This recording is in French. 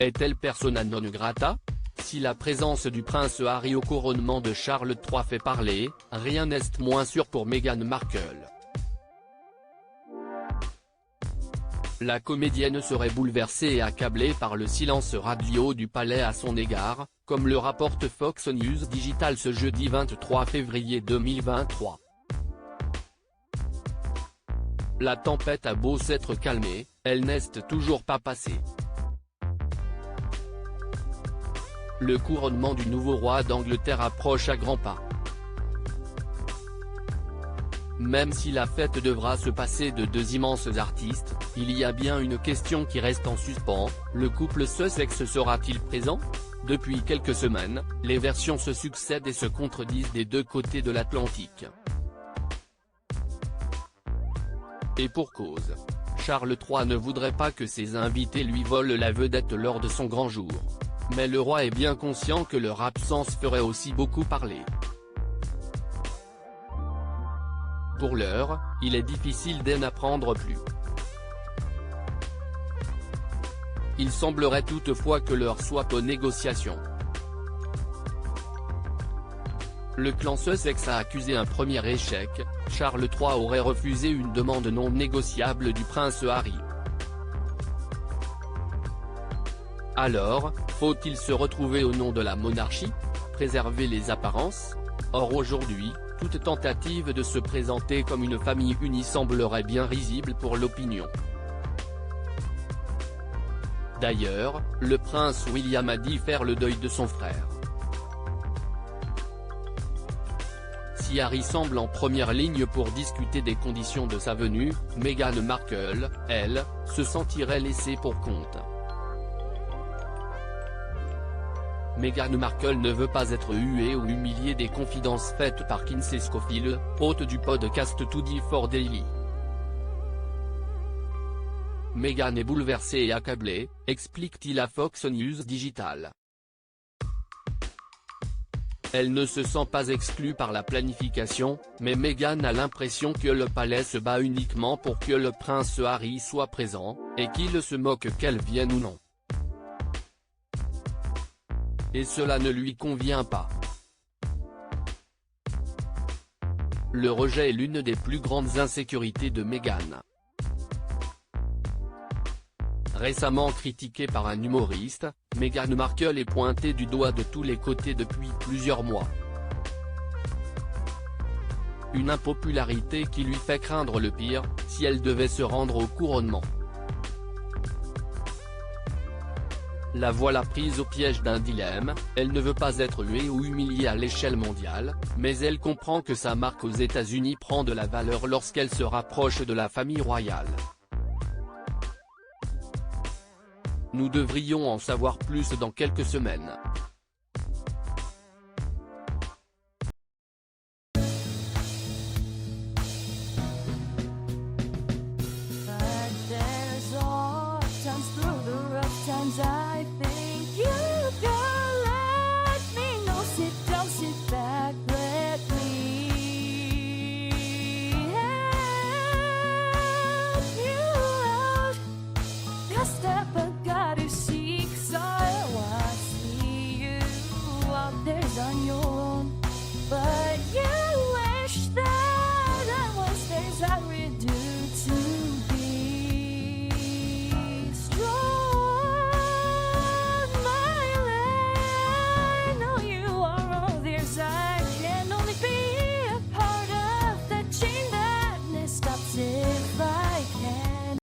Est-elle persona non grata? Si la présence du prince Harry au couronnement de Charles III fait parler, rien n'est moins sûr pour Meghan Markle. La comédienne serait bouleversée et accablée par le silence radio du palais à son égard, comme le rapporte Fox News Digital ce jeudi 23 février 2023. La tempête a beau s'être calmée, elle n'est toujours pas passée. Le couronnement du nouveau roi d'Angleterre approche à grands pas. Même si la fête devra se passer de deux immenses artistes, il y a bien une question qui reste en suspens, le couple Sussex sera-t-il présent? Depuis quelques semaines, les versions se succèdent et se contredisent des deux côtés de l'Atlantique. Et pour cause. Charles III ne voudrait pas que ses invités lui volent la vedette lors de son grand jour. Mais le roi est bien conscient que leur absence ferait aussi beaucoup parler. Pour l'heure, il est difficile d'en apprendre plus. Il semblerait toutefois que l'heure soit aux négociations. Le clan Sussex a accusé un premier échec, Charles III aurait refusé une demande non négociable du prince Harry. Alors, faut-il se retrouver au nom de la monarchie? Préserver les apparences? Or aujourd'hui, toute tentative de se présenter comme une famille unie semblerait bien risible pour l'opinion. D'ailleurs, le prince William a dit faire le deuil de son frère. Si Harry semble en première ligne pour discuter des conditions de sa venue, Meghan Markle, elle, se sentirait laissée pour compte. Meghan Markle ne veut pas être huée ou humiliée des confidences faites par Kinsey Scofield, hôte du podcast 2D4 Daily. Meghan est bouleversée et accablée, explique-t-il à Fox News Digital. Elle ne se sent pas exclue par la planification, mais Meghan a l'impression que le palais se bat uniquement pour que le prince Harry soit présent, et qu'il se moque qu'elle vienne ou non. Et cela ne lui convient pas. Le rejet est l'une des plus grandes insécurités de Meghan. Récemment critiquée par un humoriste, Meghan Markle est pointée du doigt de tous les côtés depuis plusieurs mois. Une impopularité qui lui fait craindre le pire, si elle devait se rendre au couronnement. La voilà prise au piège d'un dilemme, elle ne veut pas être huée ou humiliée à l'échelle mondiale, mais elle comprend que sa marque aux États-Unis prend de la valeur lorsqu'elle se rapproche de la famille royale. Nous devrions en savoir plus dans quelques semaines.